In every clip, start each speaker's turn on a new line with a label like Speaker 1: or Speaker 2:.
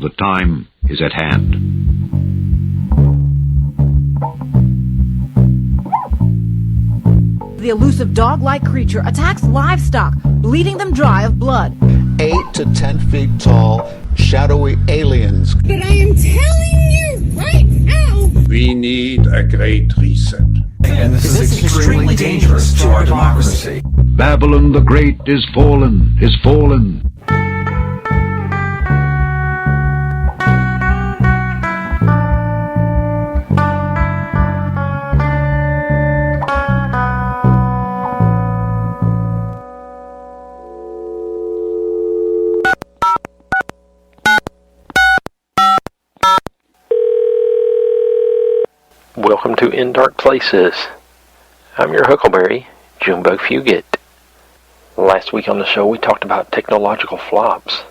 Speaker 1: The time is at hand.
Speaker 2: The elusive dog-like creature attacks livestock, bleeding them dry of blood.
Speaker 3: 8 to 10 feet tall, shadowy aliens.
Speaker 4: But I am telling you right now,
Speaker 5: we need a great reset.
Speaker 6: And this is extremely dangerous to our democracy.
Speaker 1: Babylon the Great is fallen, is fallen.
Speaker 7: Welcome to In Dark Places. I'm your Huckleberry, Junebug Fugit. Last week on the show we talked about technological flops.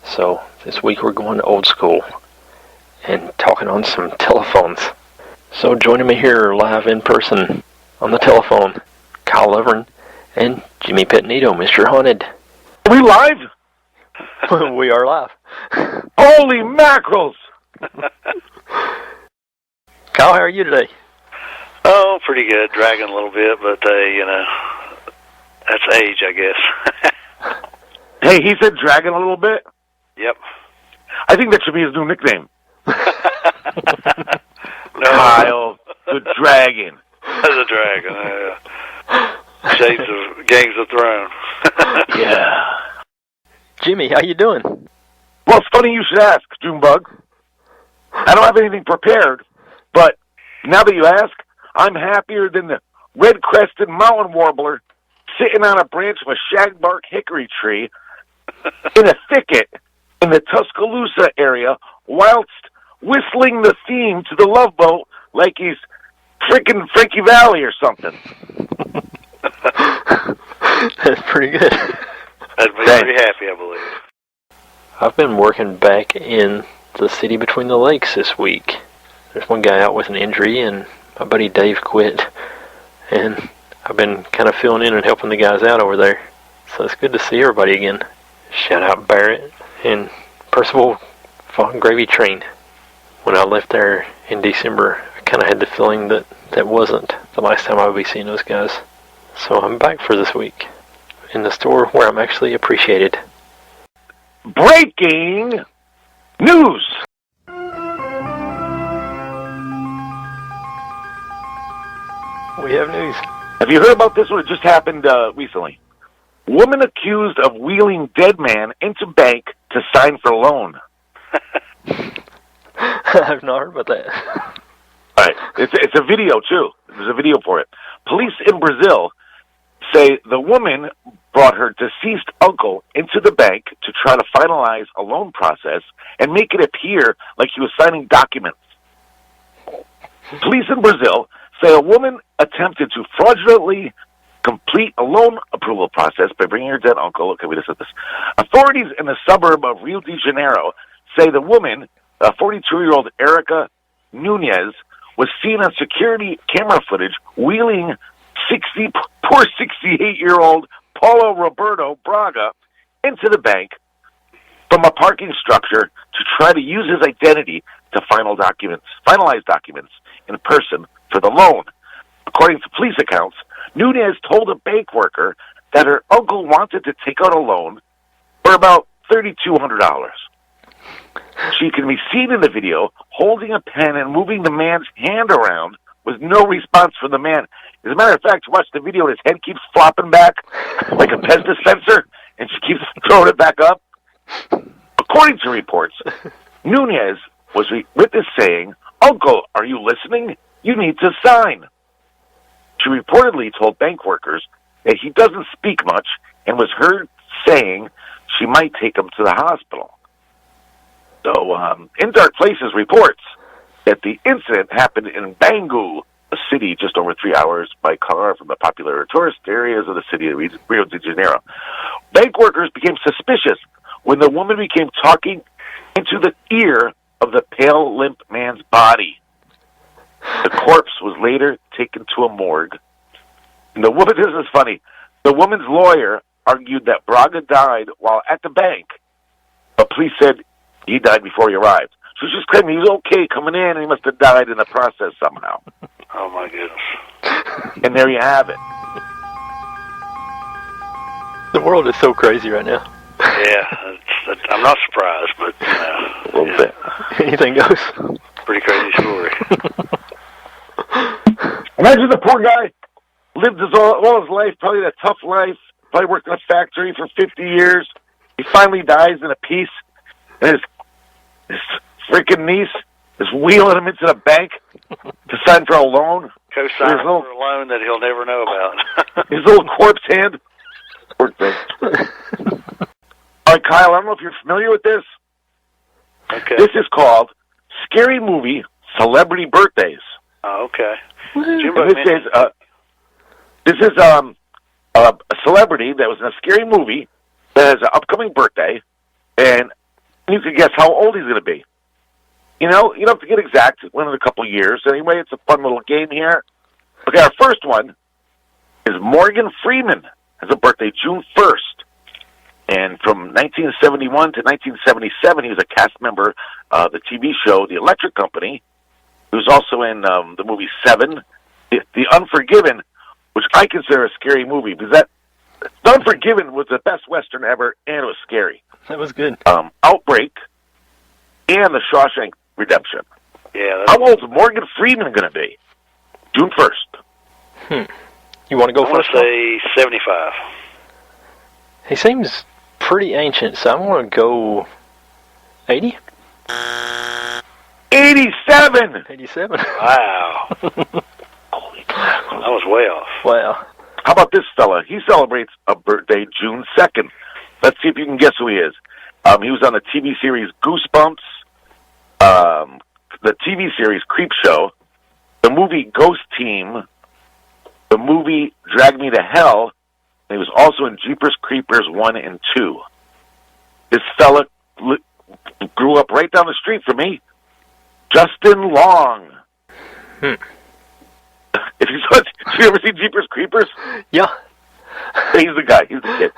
Speaker 7: So this week we're going old school and talking on some telephones. So joining me here live in person on the telephone, Kyle Lovren and Jimmy Petnito, Mr. Haunted.
Speaker 8: Are we live?
Speaker 7: We are live.
Speaker 8: Holy mackerels!
Speaker 7: Kyle, how are you today?
Speaker 9: Oh, pretty good. Dragging a little bit, but, that's age, I guess.
Speaker 8: Hey, he said dragging a little bit?
Speaker 9: Yep.
Speaker 8: I think that should be his new nickname.
Speaker 9: No.
Speaker 8: Kyle, the Dragon.
Speaker 9: The Dragon, Shades of Games of Thrones.
Speaker 8: Yeah.
Speaker 7: Jimmy, how you doing?
Speaker 8: Well, it's funny you should ask, Junebug. I don't have anything prepared, but now that you ask, I'm happier than the red-crested mountain warbler sitting on a branch of a shagbark hickory tree in a thicket in the Tuscaloosa area whilst whistling the theme to the Love Boat like he's frickin' Frankie Valli or something.
Speaker 7: That's pretty good.
Speaker 9: I'd be very happy, I believe.
Speaker 7: I've been working back in the city between the lakes this week. There's one guy out with an injury, and my buddy Dave quit, and I've been kind of filling in and helping the guys out over there. So it's good to see everybody again. Shout out Barrett and Percival Fog Gravy Train. When I left there in December, I kind of had the feeling that that wasn't the last time I would be seeing those guys. So I'm back for this week in the store where I'm actually appreciated.
Speaker 8: Breaking news!
Speaker 7: We have news.
Speaker 8: Have you heard about this one? It just happened recently. Woman accused of wheeling dead man into bank to sign for loan.
Speaker 7: I've not heard about that.
Speaker 8: All right. It's a video, too. There's a video for it. Police in Brazil say the woman brought her deceased uncle into the bank to try to finalize a loan process and make it appear like he was signing documents. Police in Brazil say a woman attempted to fraudulently complete a loan approval process by bringing her dead uncle. Okay, we just said this. Authorities in the suburb of Rio de Janeiro say the woman, 42-year-old Erica Nunez, was seen on security camera footage wheeling poor 68-year-old Paulo Roberto Braga into the bank from a parking structure to try to use his identity to finalize documents in person for the loan. According to police accounts, Nunez told a bank worker that her uncle wanted to take out a loan for about $3,200. She can be seen in the video holding a pen and moving the man's hand around with no response from the man. As a matter of fact, you watch the video and his head keeps flopping back like a Pez dispenser, and she keeps throwing it back up. According to reports, Nunez was witnessed saying, "Uncle, are you listening? You need to sign." She reportedly told bank workers that he doesn't speak much and was heard saying she might take him to the hospital. So, In Dark Places reports that the incident happened in Bangu, a city just over 3 hours by car from the popular tourist areas of the city of Rio de Janeiro. Bank workers became suspicious when the woman began talking into the ear of the pale, limp man's body. The corpse was later taken to a morgue. And the woman, this is funny, the woman's lawyer argued that Braga died while at the bank, but police said he died before he arrived. So she's claiming he was okay coming in, and he must have died in the process somehow.
Speaker 9: Oh, my goodness.
Speaker 8: And there you have it.
Speaker 7: The world is so crazy right now.
Speaker 9: Yeah, I'm not surprised, but,
Speaker 8: A little bit.
Speaker 7: Anything goes.
Speaker 9: Pretty crazy story.
Speaker 8: Imagine the poor guy lived all his life, probably a tough life, probably worked in a factory for 50 years. He finally dies in a piece, and his freaking niece is wheeling him into the bank to sign for a loan.
Speaker 9: Co-signing for a loan that he'll never know about.
Speaker 8: His little corpse hand. Poor thing. All right, Kyle, I don't know if you're familiar with this.
Speaker 9: Okay.
Speaker 8: This is called Scary Movie Celebrity Birthdays.
Speaker 9: Oh, okay.
Speaker 8: And this is a celebrity that was in a scary movie that has an upcoming birthday, and you can guess how old he's going to be. You know, you don't have to get exact, within a couple of years. Anyway, it's a fun little game here. Okay, our first one is Morgan Freeman. Has a birthday June 1st. And from 1971 to 1977, he was a cast member of the TV show The Electric Company. He was also in the movie Seven, The Unforgiven, which I consider a scary movie, because The Unforgiven was the best Western ever, and it was scary.
Speaker 7: That was good.
Speaker 8: Outbreak, and The Shawshank Redemption.
Speaker 9: Yeah.
Speaker 8: How old's Morgan Freeman going to be? June 1st.
Speaker 7: You want to go first?
Speaker 9: I want to say 75.
Speaker 7: He seems pretty ancient, so I'm going to go 80?
Speaker 8: 87!
Speaker 7: 87?
Speaker 9: Wow. Holy crap. I was way off.
Speaker 7: Wow.
Speaker 8: How about this fella? He celebrates a birthday June 2nd. Let's see if you can guess who he is. He was on the TV series Goosebumps, the TV series Creepshow, the movie Ghost Team, the movie Drag Me to Hell, and he was also in Jeepers Creepers 1 and 2. This fella grew up right down the street from me. Justin Long. Did you ever see Jeepers Creepers?
Speaker 7: Yeah.
Speaker 8: He's the guy. He's the kid.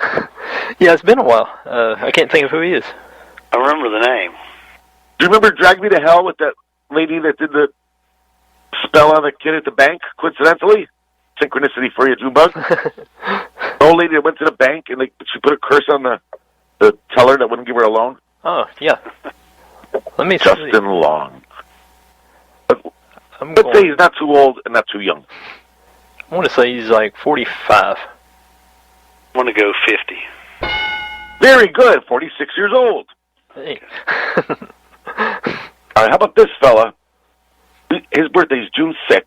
Speaker 7: Yeah, it's been a while. I can't think of who he is.
Speaker 9: I remember the name.
Speaker 8: Do you remember Drag Me to Hell with that lady that did the spell on the kid at the bank, coincidentally? Synchronicity for you, Junebug. The old lady that went to the bank and she put a curse on the teller that wouldn't give her a loan.
Speaker 7: Oh, yeah. Let me
Speaker 8: Justin
Speaker 7: see.
Speaker 8: Long. Let's say he's not too old and not too young.
Speaker 7: I want to say he's like 45.
Speaker 9: I want to go 50.
Speaker 8: Very good. 46 years old.
Speaker 7: Hey.
Speaker 8: All right, how about this fella? His birthday is June 6th.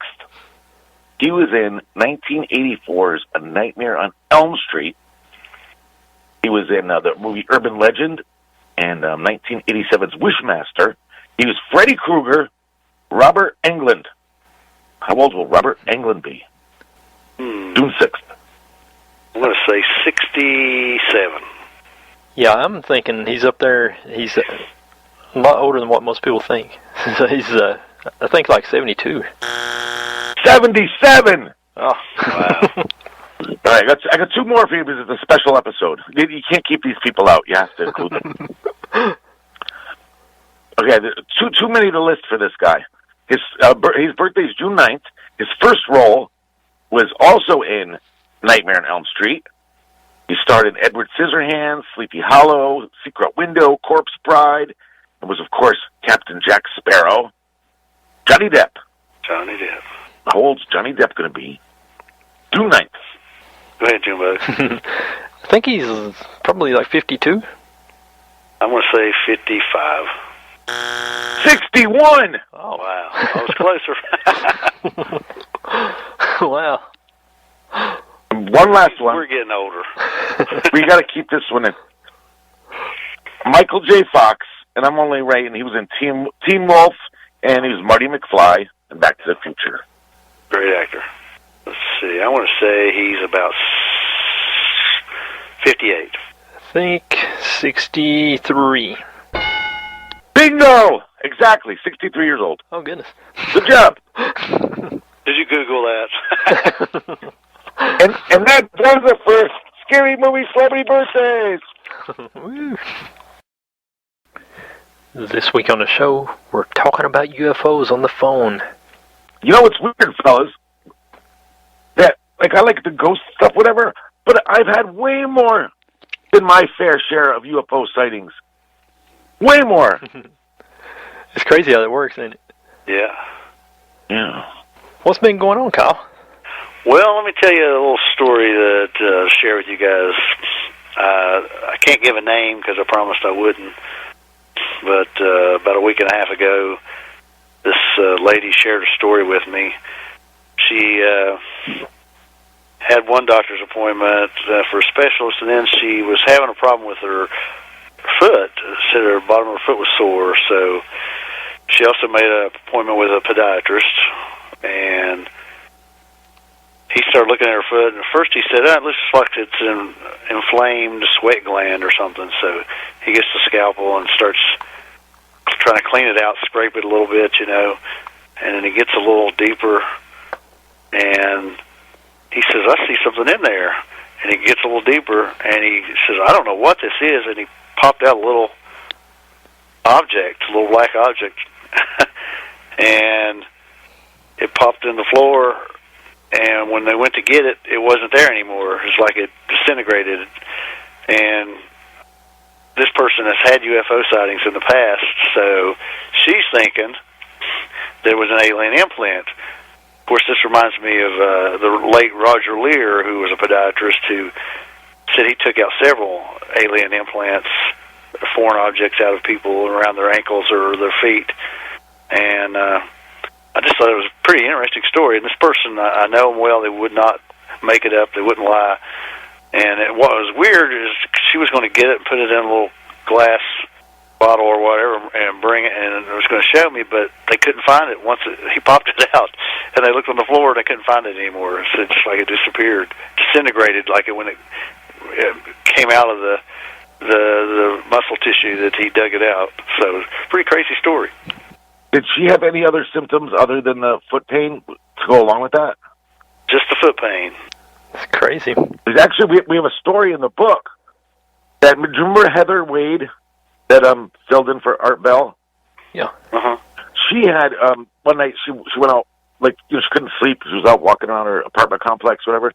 Speaker 8: He was in 1984's A Nightmare on Elm Street. He was in the movie Urban Legend and 1987's Wishmaster. He was Freddy Krueger, Robert Englund. How old will Robert Englund be? June 6th.
Speaker 9: I'm going to say 67.
Speaker 7: Yeah, I'm thinking he's up there. He's a lot older than what most people think. So he's, I think, like 72.
Speaker 8: 77!
Speaker 7: Oh, wow.
Speaker 8: All right, I got two more for you because it's a special episode. You can't keep these people out. You have to include them. Okay, too many to list for this guy. His birthday is June 9th. His first role was also in Nightmare on Elm Street. He starred in Edward Scissorhands, Sleepy Hollow, Secret Window, Corpse Bride, and was, of course, Captain Jack Sparrow. Johnny Depp.
Speaker 9: Johnny Depp.
Speaker 8: How old's Johnny Depp going to be? June 9th.
Speaker 9: Go ahead, Junebug.
Speaker 7: I think he's probably like 52.
Speaker 9: I'm going to say 55.
Speaker 8: 61!
Speaker 9: Oh, wow. I was closer.
Speaker 7: Wow.
Speaker 8: One last one.
Speaker 9: We're getting older.
Speaker 8: We got to keep this one in. Michael J. Fox, and I'm only right, and he was in Teen Wolf, and he was Marty McFly in Back to the Future.
Speaker 9: Great actor. Let's see. I want to say he's about 58.
Speaker 7: I think 63.
Speaker 8: Bingo! Exactly, 63 years old.
Speaker 7: Oh, goodness.
Speaker 8: Good job.
Speaker 9: Did you Google that?
Speaker 8: and that was the first Scary Movie Celebrity Birthdays.
Speaker 7: Woo. This week on the show, we're talking about UFOs on the phone.
Speaker 8: You know what's weird, fellas? That, like, I like the ghost stuff, whatever, but I've had way more than my fair share of UFO sightings. Way more.
Speaker 7: It's crazy how that works, isn't it?
Speaker 9: Yeah.
Speaker 8: Yeah.
Speaker 7: What's been going on, Kyle?
Speaker 9: Well, let me tell you a little story that I'll share with you guys. I can't give a name because I promised I wouldn't. But about a week and a half ago, this lady shared a story with me. She had one doctor's appointment for a specialist, and then she was having a problem with her foot. Said her bottom of her foot was sore, so she also made an appointment with a podiatrist, and he started looking at her foot, and at first he said, it looks like it's an inflamed sweat gland or something. So he gets the scalpel and starts trying to clean it out, scrape it a little bit, and then he gets a little deeper, and he says, I see something in there. And he gets a little deeper, and he says, I don't know what this is, and he popped out a little object, a little black object, and it popped in the floor. And when they went to get it, it wasn't there anymore. It's like it disintegrated. And this person has had UFO sightings in the past, so she's thinking there was an alien implant. Of course, this reminds me of the late Roger Lear, who was a podiatrist, who said he took out several alien implants, foreign objects out of people around their ankles or their feet. And I just thought it was a pretty interesting story. And this person, I know them well. They would not make it up. They wouldn't lie. And what was weird is she was going to get it and put it in a little glass bottle or whatever and bring it, and it was going to show me, but they couldn't find it once he popped it out. And they looked on the floor and they couldn't find it anymore. It's just like it disappeared, disintegrated, like it when it came out of the muscle tissue that he dug it out. So it's a pretty crazy story.
Speaker 8: Did she have any other symptoms other than the foot pain to go along with that?
Speaker 9: Just the foot pain.
Speaker 7: It's crazy.
Speaker 8: There's actually, we have a story in the book that, do you remember Heather Wade that filled in for Art Bell?
Speaker 7: Yeah.
Speaker 9: Uh-huh.
Speaker 8: She had, one night, she went out, like, she couldn't sleep. She was out walking around her apartment complex, whatever.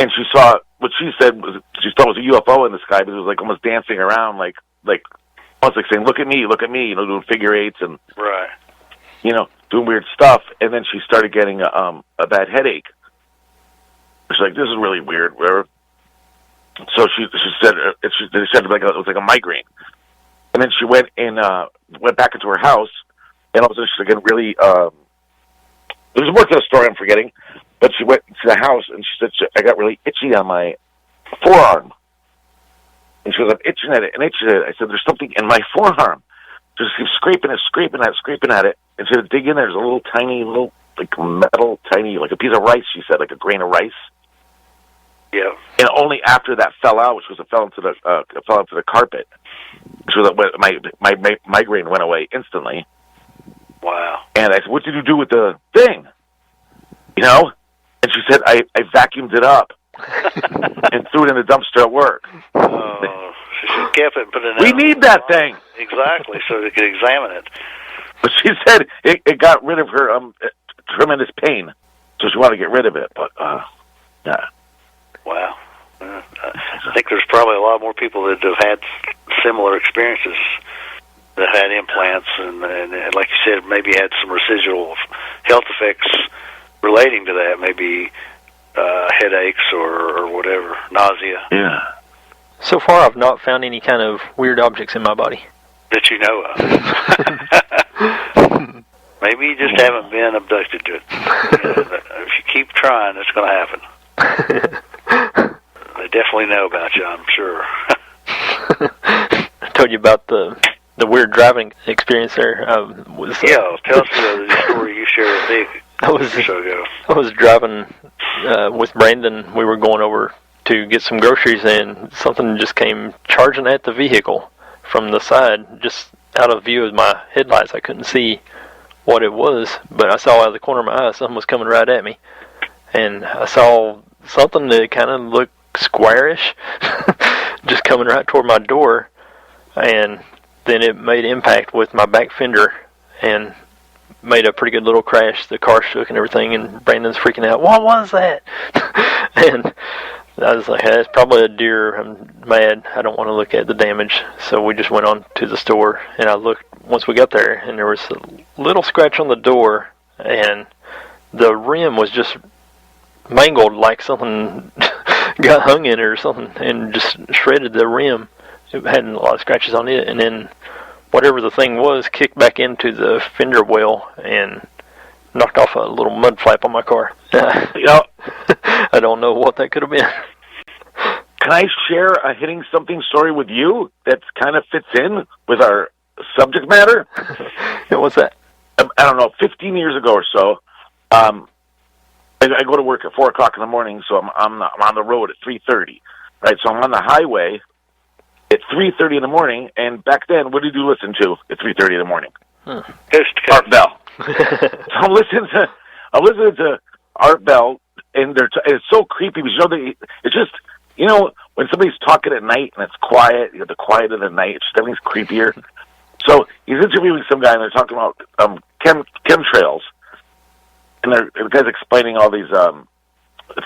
Speaker 8: And she saw, what she said was, she thought it was a UFO in the sky, but it was like almost dancing around, like almost like saying, look at me, doing figure eights and,
Speaker 9: right,
Speaker 8: doing weird stuff. And then she started getting a bad headache. She's like, this is really weird, whatever. So she said, they said like it was like a migraine. And then she went back into her house, and all of a sudden she's getting really, there's more to the story I'm forgetting, but she went to the house, and she said, I got really itchy on my forearm. And she goes, I'm itching at it. I said, there's something in my forearm. Just keep scraping at it. And she said, dig in there. There's a little tiny, like metal, tiny, like a piece of rice, she said, like a grain of rice.
Speaker 9: Yeah.
Speaker 8: And only after that fell out, which was it fell into the carpet, so that my migraine went away instantly.
Speaker 9: Wow.
Speaker 8: And I said, what did you do with the thing? And she said, I vacuumed it up and threw it in the dumpster at work.
Speaker 9: Oh, she should have kept it and put it in.
Speaker 8: We need that thing.
Speaker 9: Exactly, so they could examine it.
Speaker 8: But she said it got rid of her tremendous pain, so she wanted to get rid of it. But, yeah.
Speaker 9: Wow. I think there's probably a lot more people that have had similar experiences that had implants and like you said, maybe had some residual health effects relating to that, maybe headaches or whatever, nausea.
Speaker 8: Yeah.
Speaker 7: So far, I've not found any kind of weird objects in my body.
Speaker 9: That you know of. Maybe you just haven't been abducted to it. If you keep trying, it's going to happen. They definitely know about you, I'm sure.
Speaker 7: I told you about the weird driving experience there.
Speaker 9: Tell us the story you shared with me a week or so ago.
Speaker 7: I was driving with Brandon. We were going over to get some groceries, and something just came charging at the vehicle from the side, just out of view of my headlights. I couldn't see what it was, but I saw out of the corner of my eye something was coming right at me. And I saw something that kind of looked squarish, just coming right toward my door. And then it made impact with my back fender and made a pretty good little crash. The car shook and everything, and Brandon's freaking out. What was that? And I was like, hey, it's probably a deer. I'm mad. I don't want to look at the damage. So we just went on to the store, and I looked once we got there, and there was a little scratch on the door, and the rim was just mangled like something got hung in it or something and just shredded the rim. It had a lot of scratches on it, and then whatever the thing was kicked back into the fender well and knocked off a little mud flap on my car. I don't know what that could have been.
Speaker 8: Can I share a hitting something story with you that kind of fits in with our subject matter?
Speaker 7: What's that?
Speaker 8: I don't know, 15 years ago or so, I go to work at 4 o'clock in the morning, so I'm on the road at 3:30, right? So I'm on the highway at 3:30 in the morning, and back then, what did you listen to at 3:30 in the morning? Art Bell. So I'm listening to Art Bell, and it's so creepy because it's just, when somebody's talking at night and it's quiet, the quiet of the night, everything's creepier. So he's interviewing some guy, and they're talking about chemtrails, and the guy's explaining all these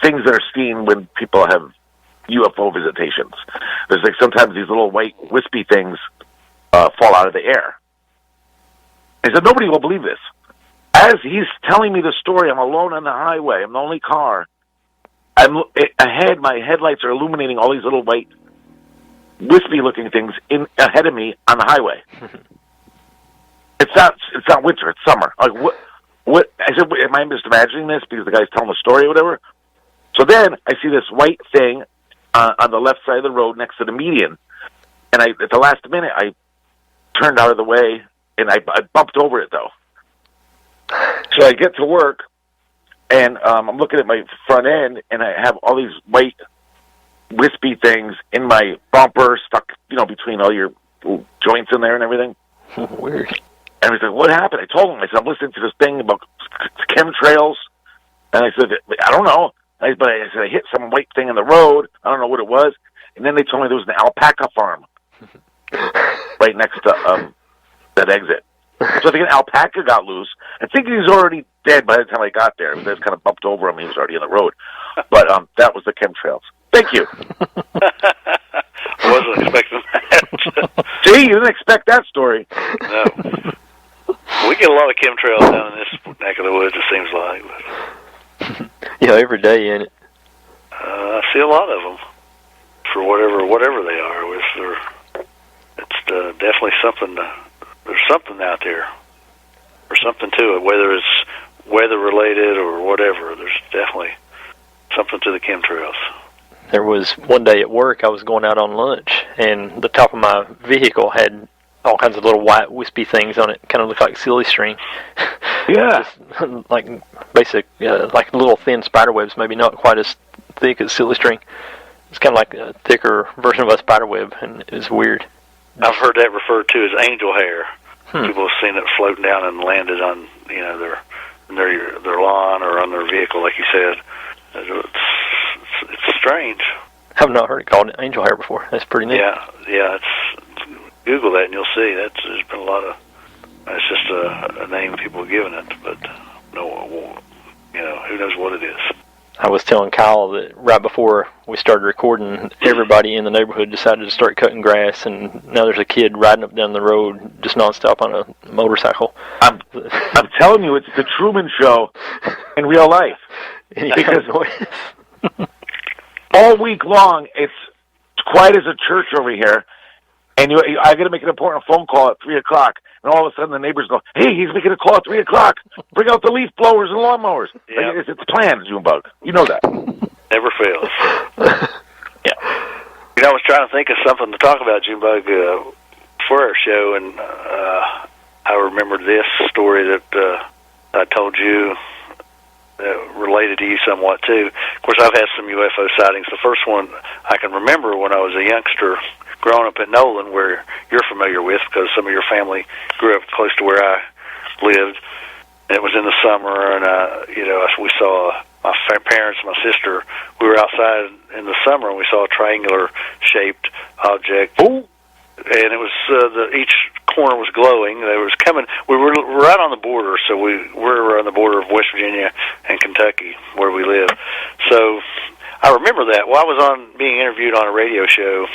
Speaker 8: things that are seen when people have UFO visitations. There's like sometimes these little white wispy things fall out of the air. He said, nobody will believe this. As he's telling me the story, I'm alone on the highway. I'm the only car. I'm ahead. My headlights are illuminating all these little white, wispy-looking things ahead of me on the highway. It's not winter. It's summer. Like what? I said, am I just imagining this because the guy's telling the story or whatever? So then I see this white thing on the left side of the road next to the median, and at the last minute I turned out of the way and I bumped over it though. So I get to work, and I'm looking at my front end, and I have all these white, wispy things in my bumper, stuck, between all your joints in there and everything.
Speaker 7: Weird.
Speaker 8: And he's like, what happened? I told him, I said, I'm listening to this thing about chemtrails. And I said, I don't know. I said, I hit some white thing in the road. I don't know what it was. And then they told me there was an alpaca farm right next to that exit. So I think an alpaca got loose. I think he was already dead by the time I got there. I just kind of bumped over him. He was already in the road. But that was the chemtrails. Thank you.
Speaker 9: I wasn't expecting that.
Speaker 8: See, you didn't expect that story.
Speaker 9: No. We get a lot of chemtrails down in this neck of the woods, it seems like.
Speaker 7: Yeah, every day, ain't it?
Speaker 9: I see a lot of them. For whatever they are. It's definitely something. There's something out there. There's something to it, whether it's weather-related or whatever. There's definitely something to the chemtrails.
Speaker 7: There was one day at work, I was going out on lunch, and the top of my vehicle had all kinds of little white wispy things on it. Kind of looked like silly string.
Speaker 8: Yeah.
Speaker 7: Just like basic, like little thin spider webs, maybe not quite as thick as silly string. It's kind of like a thicker version of a spider web, and it was weird.
Speaker 9: I've heard that referred to as angel hair. People have seen it floating down and landed on, their lawn or on their vehicle, like you said. It's strange.
Speaker 7: I've not heard it called angel hair before. That's pretty neat.
Speaker 9: Yeah. Google that and you'll see. There's been a lot of. It's just a name people have given it, but no, who knows what it is.
Speaker 7: I was telling Kyle that right before we started recording, everybody in the neighborhood decided to start cutting grass, and now there's a kid riding up down the road just nonstop on a motorcycle.
Speaker 8: I'm telling you, it's the Truman Show in real life. Because all week long, it's quiet as a church over here, and I got to make an important phone call at 3 o'clock, and all of a sudden the neighbors go, hey, he's making a call at 3 o'clock. Bring out the leaf blowers and lawnmowers.
Speaker 9: Yeah.
Speaker 8: Like, it's planned, Junebug. You know that.
Speaker 9: Never fails.
Speaker 8: Yeah.
Speaker 9: I was trying to think of something to talk about, Junebug, for our show, and I remembered this story that I told you related to you somewhat, too. Of course, I've had some UFO sightings. The first one I can remember when I was a youngster growing up in Nolan, where you're familiar with because some of your family grew up close to where I lived. And it was in the summer, and, we saw my parents and my sister. We were outside in the summer, and we saw a triangular-shaped object.
Speaker 8: Ooh.
Speaker 9: And it was each corner was glowing. They was coming. We were right on the border, so we're on the border of West Virginia and Kentucky, where we live. So I remember that. Well, I was being interviewed on a radio show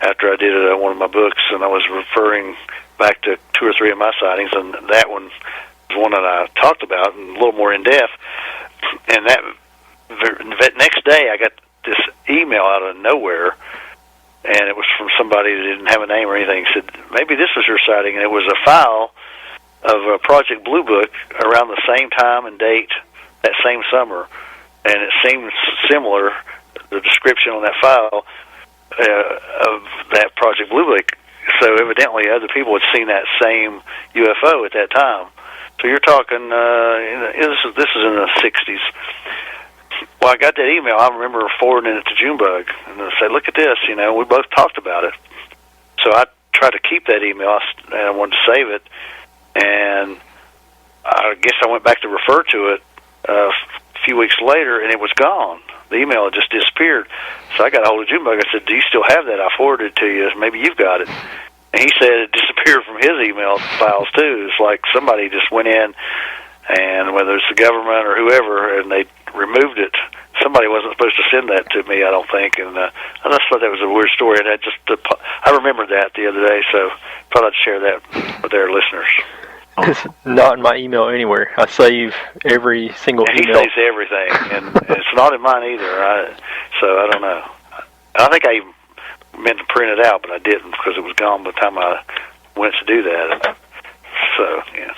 Speaker 9: after I did one of my books, and I was referring back to 2 or 3 of my sightings, and that one was one that I talked about and a little more in depth. And that next day, I got this email out of nowhere, and it was from somebody that didn't have a name or anything. Said, maybe this was your sighting, and it was a file of Project Blue Book around the same time and date that same summer, and it seemed similar, the description on that file of that Project Blue Book. So evidently other people had seen that same UFO at that time. So you're talking, this is in the 60s. Well, I got that email. I remember forwarding it to Junebug, and I said, look at this, we both talked about it. So I tried to keep that email, and I wanted to save it, and I guess I went back to refer to it a few weeks later, and it was gone. The email had just disappeared. So I got a hold of Junebug. I said, do you still have that? I forwarded it to you. Maybe you've got it. And he said it disappeared from his email files, too. It's like somebody just went in, and whether it's the government or whoever, and they removed it. Somebody wasn't supposed to send that to me, I don't think, and I just thought that was a weird story. And I remembered that the other day, so thought I'd share that with their listeners.
Speaker 7: It's not in my email anywhere. I save every single email.
Speaker 9: He saves everything, and it's not in mine either. So I don't know. I think I even meant to print it out, but I didn't because it was gone by the time I went to do that. So yeah.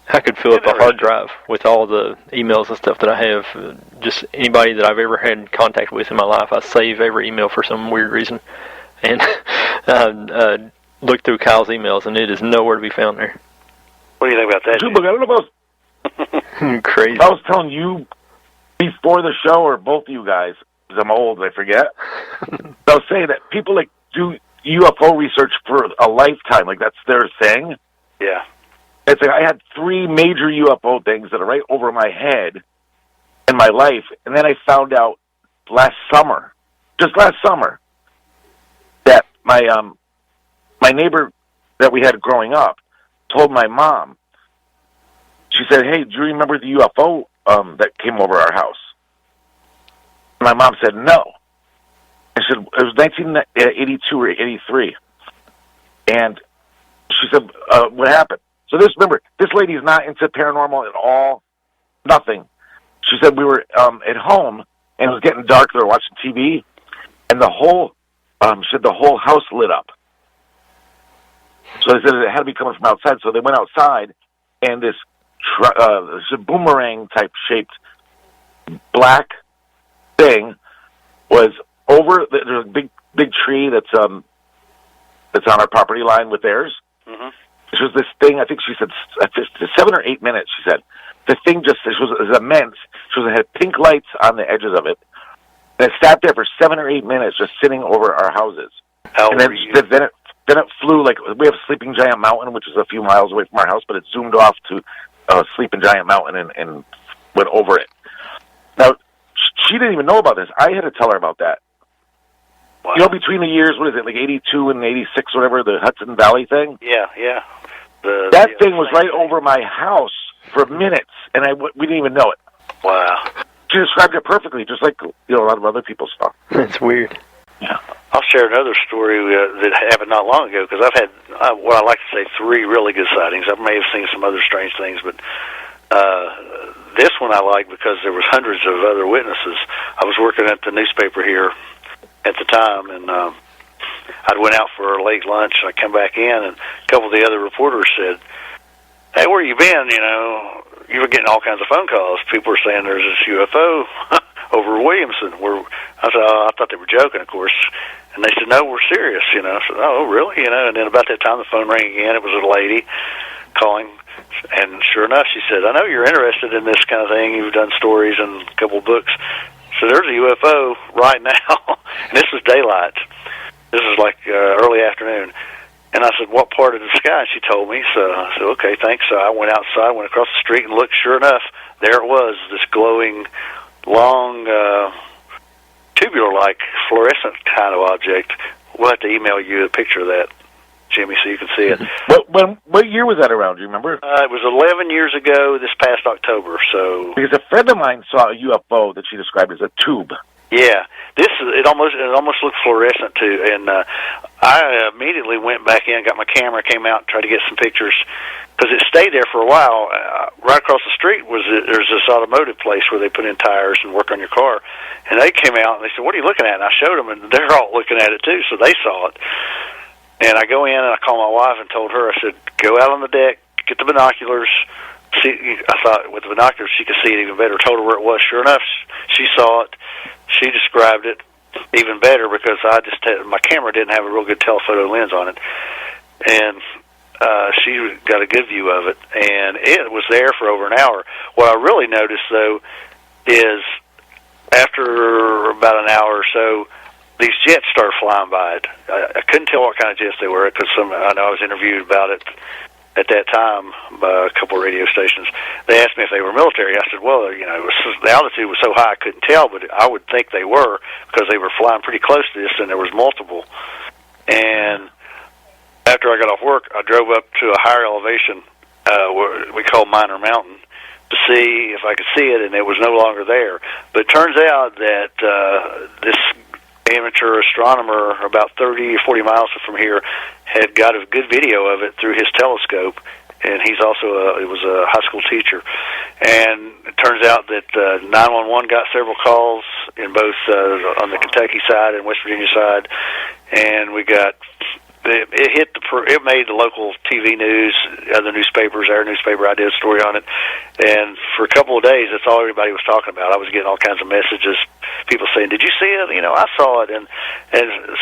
Speaker 7: I could fill up a hard drive with all the emails and stuff that I have. Just anybody that I've ever had contact with in my life, I save every email for some weird reason. And look through Kyle's emails, and it is nowhere to be found there.
Speaker 9: What do you think about that?
Speaker 8: Junebug, I don't know about
Speaker 7: crazy.
Speaker 8: I was telling you before the show, or both of you guys, because I'm old, I forget. I was saying that people like do UFO research for a lifetime, like that's their thing.
Speaker 9: Yeah.
Speaker 8: It's like I had 3 major UFO things that are right over my head in my life, and then I found out last summer, that my neighbor that we had growing up told my mom. She said, "Hey, do you remember the UFO that came over our house?" My mom said, "No." I said, "It was 1982 or 83." And she said, "What happened?" So this lady's not into paranormal at all, nothing. She said we were at home, and it was getting dark. They were watching TV, and the whole house lit up. So they said it had to be coming from outside. So they went outside, and this boomerang-type shaped black thing was over. There's a big tree that's on our property line with theirs.
Speaker 9: Mm-hmm.
Speaker 8: This was this thing. I think she said 7 or 8 minutes. She said the thing it was immense. It had pink lights on the edges of it, and it sat there for 7 or 8 minutes, just sitting over our houses. And then it flew, like, we have Sleeping Giant Mountain, which is a few miles away from our house, but it zoomed off to Sleeping Giant Mountain and went over it. Now, she didn't even know about this. I had to tell her about that. Wow. Between the years, what is it, like 82 and 86, whatever, the Hudson Valley thing?
Speaker 9: Yeah.
Speaker 8: That thing was right over my house for minutes, and we didn't even know it.
Speaker 9: Wow.
Speaker 8: She described it perfectly, just like a lot of other people's stuff.
Speaker 7: That's weird.
Speaker 8: Yeah.
Speaker 9: I'll share another story that happened not long ago, because I've had, what I like to say, 3 really good sightings. I may have seen some other strange things, but this one I like because there was hundreds of other witnesses. I was working at the newspaper here at the time, and I went out for a late lunch, and I come back in, and a couple of the other reporters said, "Hey, where you been? You were getting all kinds of phone calls. People were saying there's this UFO over Williamson." I said, "Oh, I thought they were joking, of course." And they said, "No, we're serious." I said, "Oh, really?" And then about that time, the phone rang again. It was a lady calling, and sure enough, she said, "I know you're interested in this kind of thing. You've done stories and a couple of books. So there's a UFO right now." And this was daylight. This was like early afternoon. And I said, "What part of the sky?" And she told me. So I said, "Okay, thanks." So I went outside, went across the street, and looked. Sure enough, there it was, this glowing, long, tubular-like, fluorescent kind of object. We'll have to email you a picture of that. Jimmy, so you can see it.
Speaker 8: What year was that around? Do you remember?
Speaker 9: It was 11 years ago this past October. So
Speaker 8: because a friend of mine saw a UFO that she described as a tube.
Speaker 9: Yeah, it almost looked fluorescent too, and I immediately went back in, got my camera, came out, and tried to get some pictures because it stayed there for a while. Right across the street there's this automotive place where they put in tires and work on your car, and they came out and they said, "What are you looking at?" And I showed them, and they're all looking at it too, so they saw it. And I go in and I called my wife and told her, I said, "Go out on the deck, get the binoculars." See, I thought with the binoculars she could see it even better. Told her where it was. Sure enough, she saw it. She described it even better because my camera didn't have a real good telephoto lens on it, and she got a good view of it. And it was there for over an hour. What I really noticed though is after about an hour or so, these jets started flying by it. I couldn't tell what kind of jets they were because I know I was interviewed about it at that time by a couple of radio stations. They asked me if they were military. I said, well, the altitude was so high I couldn't tell, but I would think they were because they were flying pretty close to this, and there was multiple. And after I got off work, I drove up to a higher elevation, where we call Minor Mountain, to see if I could see it, and it was no longer there. But it turns out that this amateur astronomer about 30 or 40 miles from here had got a good video of it through his telescope, and he's also he was a high school teacher. And it turns out that 911 got several calls in both on the Kentucky side and West Virginia side, and we got it made the local TV news, other newspapers, our newspaper, I did a story on it, and for a couple of days, that's all everybody was talking about. I was getting all kinds of messages, people saying, "Did you see it?" I saw it, and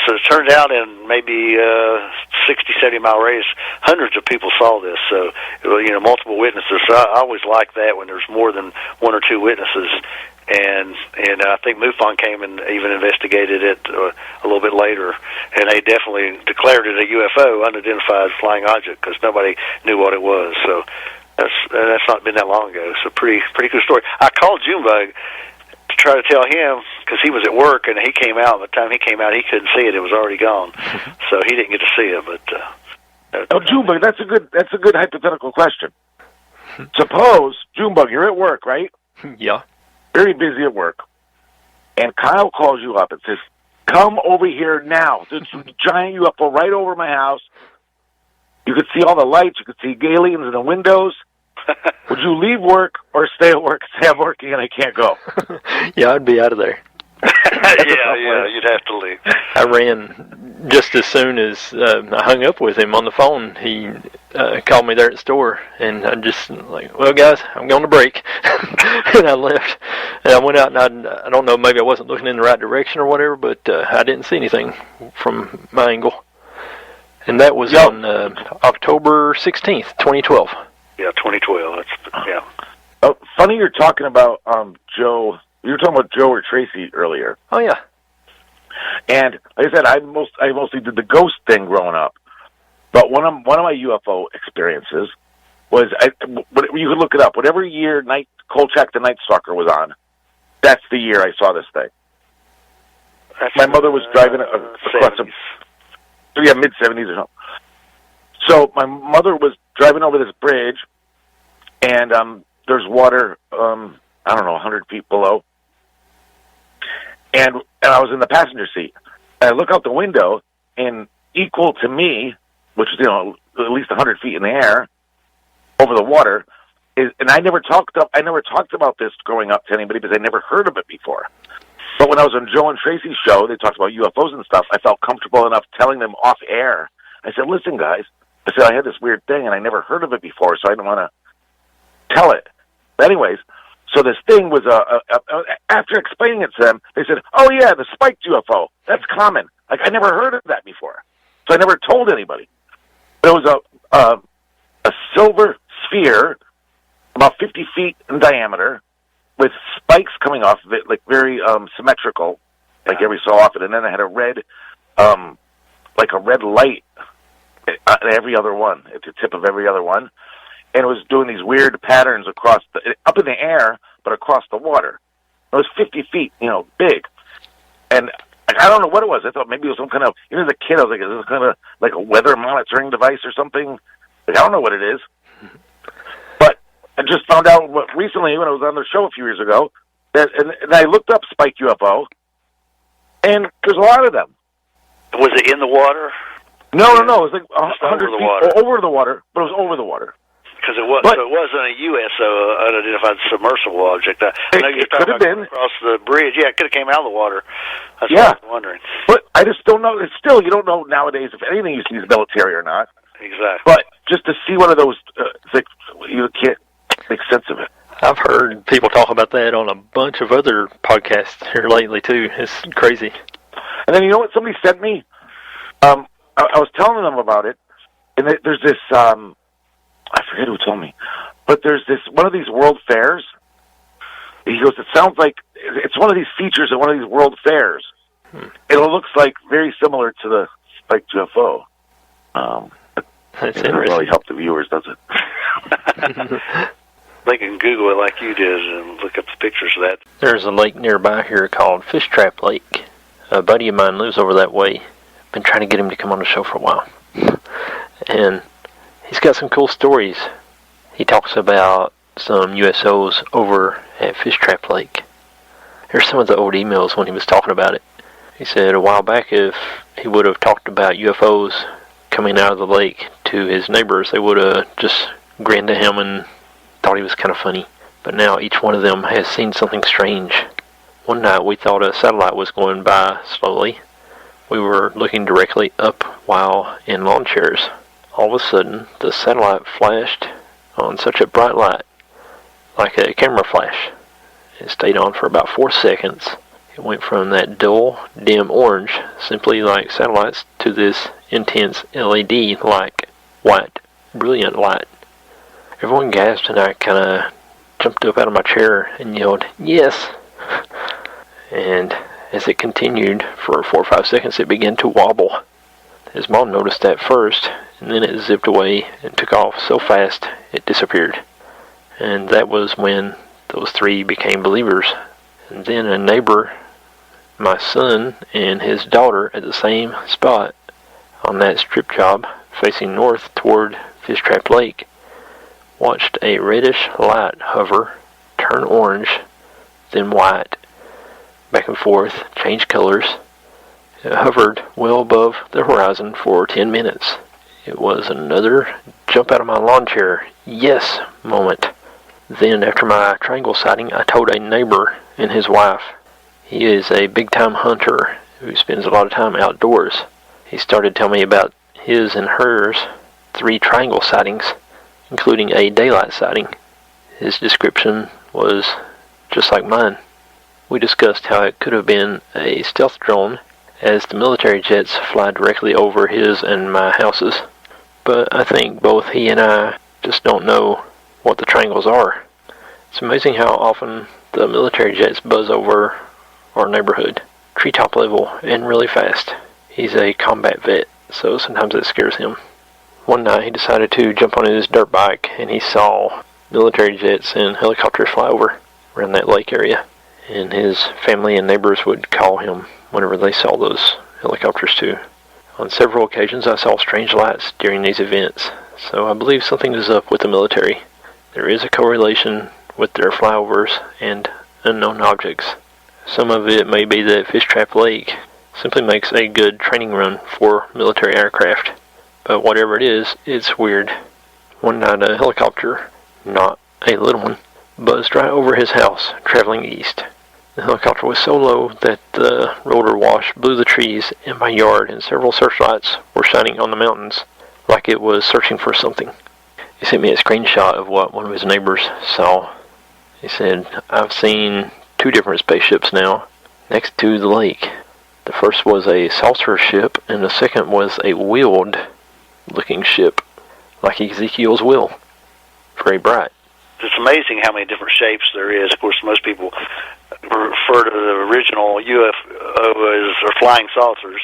Speaker 9: so it turned out in maybe 60, 70-mile radius, hundreds of people saw this. So multiple witnesses. So I always like that when there's more than one or two witnesses. And I think MUFON came and even investigated it a little bit later, and they definitely declared it a UFO, unidentified flying object, because nobody knew what it was. So that's not been that long ago. So pretty cool story. I called Junebug to try to tell him because he was at work and he came out. By the time he came out, he couldn't see it; it was already gone. So he didn't get to see it. But
Speaker 8: Junebug, that's a good hypothetical question. Suppose Junebug, you're at work, right?
Speaker 7: Yeah.
Speaker 8: Very busy at work, and Kyle calls you up and says, "Come over here now. There's a giant UFO right over my house. You could see all the lights. You could see aliens in the windows. Would you leave work or stay at work? Say I'm working and I can't go."
Speaker 7: Yeah, I'd be out of there.
Speaker 9: yeah, you'd have to leave.
Speaker 7: I ran just as soon as I hung up with him on the phone. He called me there at the store, and I just like, "Well, guys, I'm going to break," and I left. And I went out, and I don't know, maybe I wasn't looking in the right direction or whatever, but I didn't see anything from my angle. And that was on October 16th, 2012.
Speaker 9: Yeah, 2012. Yeah.
Speaker 8: Oh, funny you're talking about Joe. You were talking about Joe or Tracy earlier.
Speaker 7: Oh, yeah.
Speaker 8: And like I said, I mostly did the ghost thing growing up. But one of my UFO experiences was, you could look it up, whatever year Kolchak the Night Stalker was on, that's the year I saw this thing. My mother was driving across mid-70s or something. So my mother was driving over this bridge, and there's water, I don't know, 100 feet below. And I was in the passenger seat. And I look out the window, and equal to me, which is, at least 100 feet in the air, over the water, and I never talked about this growing up to anybody because I never heard of it before. But when I was on Joe and Tracy's show, they talked about UFOs and stuff, I felt comfortable enough telling them off air. I said, "Listen, guys," I said, "I had this weird thing, and I never heard of it before, so I didn't want to tell it." But anyways, so this thing was after explaining it to them, they said, "Oh yeah, the spiked UFO. That's common. Like I never heard of that before, so I never told anybody." But it was a silver sphere, about 50 feet in diameter, with spikes coming off of it, like very symmetrical, like every so often, and then it had a red, like a red light at every other one, at the tip of every other one. And it was doing these weird patterns up in the air, but across the water. It was 50 feet, big. And I Like, I don't know what it was. I thought maybe it was some kind of, as a kid, I was like, is this kind of like a weather monitoring device or something? Like, I don't know what it is. But I just found out recently when I was on their show a few years ago, that, and I looked up spiked UFO, and there's a lot of them.
Speaker 9: Was it in the water?
Speaker 8: No. It was like 100
Speaker 9: over the
Speaker 8: feet
Speaker 9: water.
Speaker 8: Over the water, but it was over the water.
Speaker 9: Because it wasn't a USO, unidentified submersible object. I know you're talking about across the bridge. Yeah, it could have came out of the water. That's what I was wondering.
Speaker 8: But I just don't know. It's still, you don't know nowadays if anything you see is military or not.
Speaker 9: Exactly.
Speaker 8: But just to see one of those, you can't make sense of it.
Speaker 7: I've heard people talk about that on a bunch of other podcasts here lately, too. It's crazy.
Speaker 8: And then you know what somebody sent me? I was telling them about it, and there's this, I forget who told me, but there's this, one of these world fairs. He goes, it sounds like, it's one of these features at one of these world fairs. It looks like very similar to the spiked UFO. It doesn't really help the viewers, does it?
Speaker 9: They can Google it like you did and look up the pictures of that.
Speaker 7: There's a lake nearby here called Fish Trap Lake. A buddy of mine lives over that way. Been trying to get him to come on the show for a while. And he's got some cool stories. He talks about some USOs over at Fish Trap Lake. Here's some of the old emails when he was talking about it. He said a while back if he would have talked about UFOs coming out of the lake to his neighbors, they would have just grinned at him and thought he was kind of funny. But now each one of them has seen something strange. One night we thought a satellite was going by slowly. We were looking directly up while in lawn chairs. All of a sudden, the satellite flashed on such a bright light, like a camera flash. It stayed on for about 4 seconds. It went from that dull, dim orange, simply like satellites, to this intense LED-like white, brilliant light. Everyone gasped and I kind of jumped up out of my chair and yelled, "Yes!" And as it continued for 4 or 5 seconds, it began to wobble. His mom noticed that first, and then it zipped away and took off so fast it disappeared. And that was when those three became believers. And then a neighbor, my son and his daughter at the same spot on that strip job facing north toward Fish Trap Lake, watched a reddish light hover, turn orange, then white, back and forth, change colors. It hovered well above the horizon for 10 minutes. It was another jump out of my lawn chair, yes moment. Then after my triangle sighting, I told a neighbor and his wife. He is a big-time hunter who spends a lot of time outdoors. He started telling me about his and hers 3 triangle sightings, including a daylight sighting. His description was just like mine. We discussed how it could have been a stealth drone, as the military jets fly directly over his and my houses. But I think both he and I just don't know what the triangles are. It's amazing how often the military jets buzz over our neighborhood, treetop level, and really fast. He's a combat vet, so sometimes it scares him. One night he decided to jump on his dirt bike and he saw military jets and helicopters fly over around that lake area. And his family and neighbors would call him whenever they saw those helicopters too. On several occasions I saw strange lights during these events, so I believe something is up with the military. There is a correlation with their flyovers and unknown objects. Some of it may be that Fish Trap Lake simply makes a good training run for military aircraft. But whatever it is, it's weird. One night a helicopter, not a little one, buzzed right over his house, traveling east. The helicopter was so low that the rotor wash blew the trees in my yard, and several searchlights were shining on the mountains like it was searching for something. He sent me a screenshot of what one of his neighbors saw. He said, "I've seen 2 different spaceships now next to the lake. The first was a saucer ship, and the second was a wheeled-looking ship, like Ezekiel's wheel. Very bright."
Speaker 9: It's amazing how many different shapes there is. Of course, most people refer to the original UFO as or flying saucers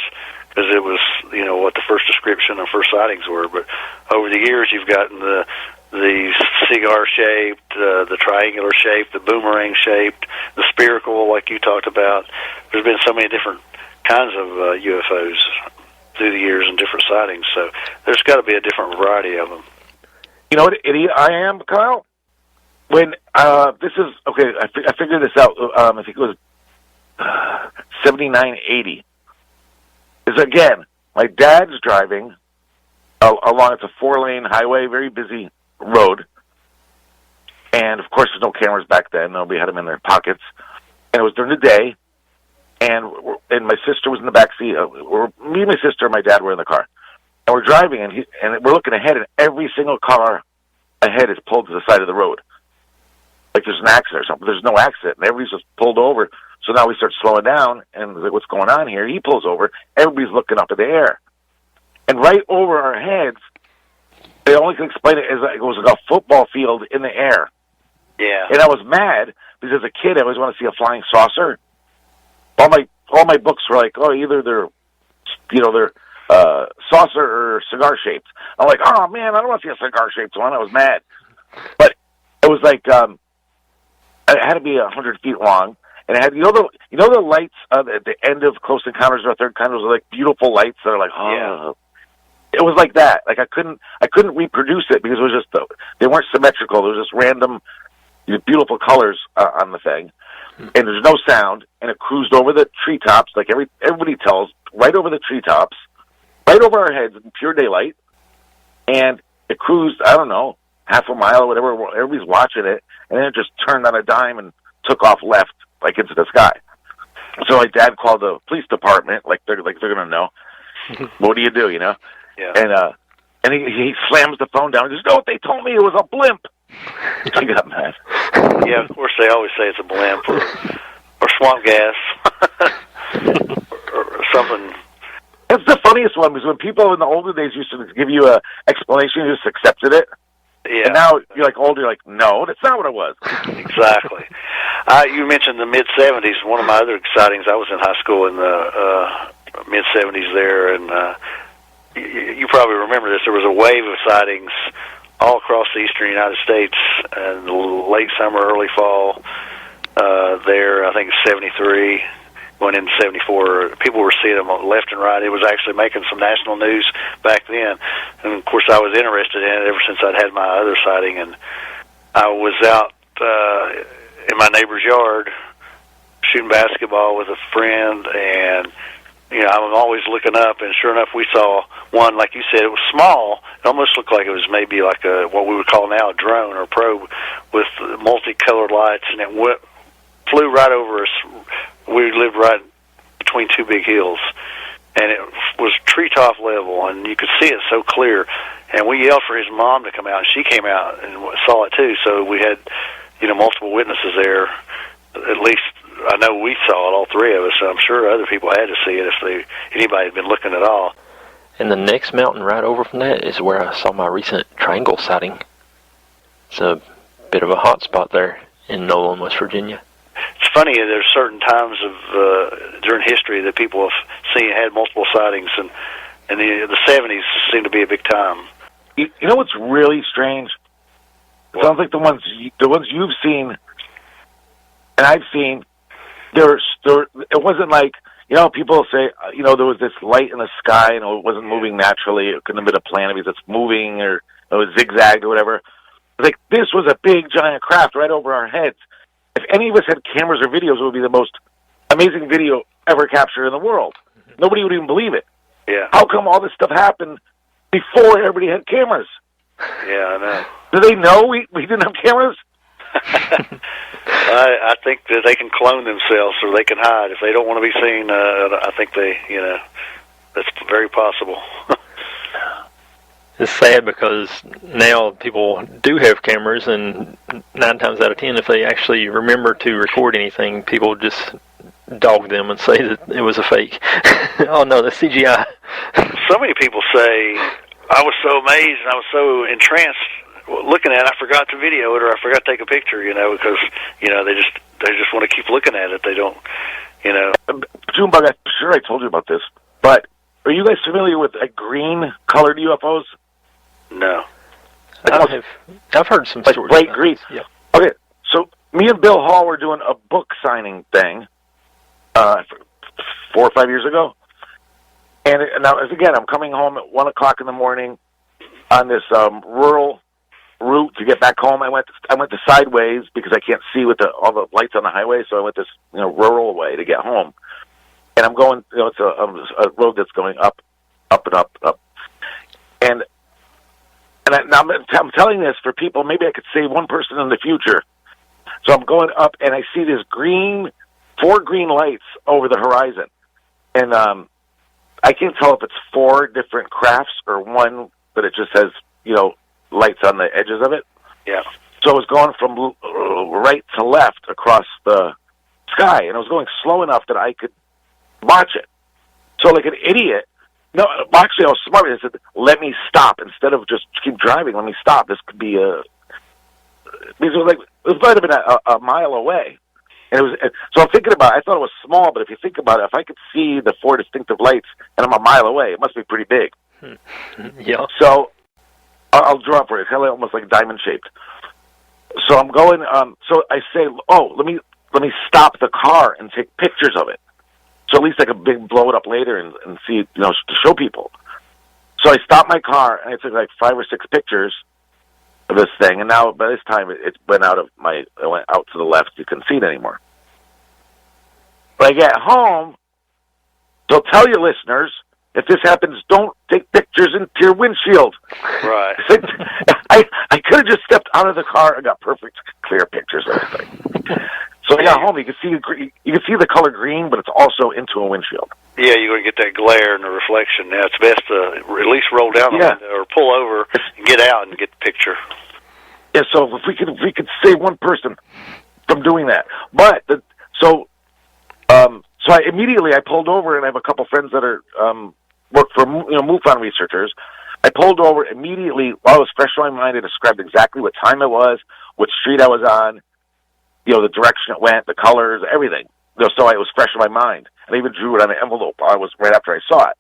Speaker 9: because it was, what the first description and first sightings were. But over the years, you've gotten the cigar-shaped, the triangular-shaped, the boomerang-shaped, the spherical, like you talked about. There's been so many different kinds of UFOs through the years and different sightings. So there's got to be a different variety of them.
Speaker 8: You know what idiot I am, Kyle? When this is okay, I figured this out. I think it was 7980. Is again, my dad's driving along. It's a 4-lane highway, very busy road, and of course, there's no cameras back then. Nobody had them in their pockets, and it was during the day. And my sister was in the back seat. Me and my sister and my dad were in the car, and we're driving, and we're looking ahead, and every single car ahead is pulled to the side of the road. Like there's an accident or something. There's no accident, and everybody's just pulled over. So now we start slowing down, and like, what's going on here? He pulls over. Everybody's looking up in the air. And right over our heads, they only can explain it as it was like a football field in the air.
Speaker 9: Yeah.
Speaker 8: And I was mad, because as a kid, I always want to see a flying saucer. All my books were like, oh, either they're saucer or cigar shaped. I'm like, oh man, I don't want to see a cigar shaped one. I was mad, but it was like it had to be 100 feet long, and it had the lights at the end of Close Encounters of the Third Kind. Those are like beautiful lights that are like, oh. Yeah. It was like that. Like I couldn't reproduce it because it was just they weren't symmetrical. There was just random beautiful colors on the thing. And there's no sound, and it cruised over the treetops, like everybody tells, right over the treetops, right over our heads in pure daylight, and it cruised, I don't know, half a mile or whatever, everybody's watching it, and then it just turned on a dime and took off left, like into the sky. So my dad called the police department, like they're gonna know. What do you do, you know?
Speaker 9: Yeah.
Speaker 8: And he slams the phone down and says, no, they told me it was a blimp. I got mad.
Speaker 9: Yeah, of course they always say it's a blimp or swamp gas or something.
Speaker 8: That's the funniest one, because when people in the older days used to give you a explanation, you just accepted it.
Speaker 9: Yeah.
Speaker 8: And now you're like older, you're like, no, that's not what it was.
Speaker 9: Exactly. You mentioned the mid-'70s. One of my other sightings, I was in high school in the mid-'70s there, and you probably remember this. There was a wave of sightings all across the eastern United States in the late summer, early fall. There, I think 73, going into 74. People were seeing them left and right. It was actually making some national news back then. And, of course, I was interested in it ever since I'd had my other sighting. And I was out in my neighbor's yard shooting basketball with a friend, and you know, I'm always looking up, and sure enough, we saw one, like you said. It was small. It almost looked like it was maybe like what we would call now a drone or a probe with multicolored lights, and it flew right over us. We lived right between two big hills, and it was treetop level, and you could see it so clear. And we yelled for his mom to come out, and she came out and saw it too. So we had, multiple witnesses there. At least I know we saw it, all three of us. So I'm sure other people had to see it if anybody had been looking at all.
Speaker 7: And the next mountain right over from that is where I saw my recent triangle sighting. It's a bit of a hot spot there in Nolan, West Virginia.
Speaker 9: It's funny, there's certain times of during history that people have had multiple sightings, and the 70s seem to be a big time.
Speaker 8: You know what's really strange? It sounds like the ones you've seen and I've seen. It wasn't like, people say, there was this light in the sky and it wasn't moving naturally. It couldn't have been a planet because it's moving, or it was zigzagged or whatever. It's like this was a big giant craft right over our heads. If any of us had cameras or videos, it would be the most amazing video ever captured in the world. Nobody would even believe it.
Speaker 9: Yeah.
Speaker 8: How come all this stuff happened before everybody had cameras?
Speaker 9: Yeah, I know.
Speaker 8: Do they know we didn't have cameras?
Speaker 9: I think that they can clone themselves so they can hide. If they don't want to be seen, I think that's very possible.
Speaker 7: It's sad because now people do have cameras, and 9 times out of 10, if they actually remember to record anything, people just dog them and say that it was a fake. Oh no, that's CGI.
Speaker 9: So many people say, I was so amazed and I was so entranced looking at it, I forgot to video it or I forgot to take a picture, because, they just want to keep looking at it. They don't,
Speaker 8: Junebug, I'm sure I told you about this, but are you guys familiar with green-colored UFOs?
Speaker 9: No.
Speaker 7: I've heard some
Speaker 8: like
Speaker 7: stories.
Speaker 8: Bright green.
Speaker 7: Yeah.
Speaker 8: Okay, so me and Bill Hall were doing a book signing thing 4 or 5 years ago. And now, again, I'm coming home at 1 o'clock in the morning on this rural route to get back home. I went to sideways because I can't see with all the lights on the highway, so I went this rural way to get home. And I'm going, it's a road that's going up, and up. And now I'm telling this for people, maybe I could save one person in the future. So I'm going up, and I see this 4 green lights over the horizon. And I can't tell if it's 4 different crafts or one, but it just has, lights on the edges of it.
Speaker 9: Yeah.
Speaker 8: So I was going from right to left across the sky, and I was going slow enough that I could watch it. So like an idiot, no, actually I was smart. I said, let me stop. Instead of just keep driving, let me stop. This could be because it might have been a mile away. And it was, so I'm thinking about it. I thought it was small, but if you think about it, if I could see the 4 distinctive lights and I'm a mile away, it must be pretty big.
Speaker 7: Yeah.
Speaker 8: So I'll draw for it. It's almost like diamond-shaped. So I'm going, so I say, let me stop the car and take pictures of it. So at least I could blow it up later and see, to show people. So I stopped my car, and I took like 5 or 6 pictures of this thing, and now by this time it went out to the left. You couldn't see it anymore. But I get home, so tell your listeners, if this happens, don't take pictures into your windshield.
Speaker 9: Right.
Speaker 8: I could have just stepped out of the car and got perfect, clear pictures of everything. So I got home. You can see the color green, but it's also into a windshield.
Speaker 9: Yeah, you're going to get that glare and the reflection. Now it's best to at least roll down the window or pull over and get out and get the picture.
Speaker 8: Yeah. So if we could save one person from doing that, but so I immediately pulled over, and I have a couple friends that are work for MUFON researchers. I pulled over immediately while it was fresh on my mind. I described exactly what time it was, what street I was on, the direction it went, the colors, everything. So it was fresh in my mind. And I even drew it on an envelope. I was right after I saw it.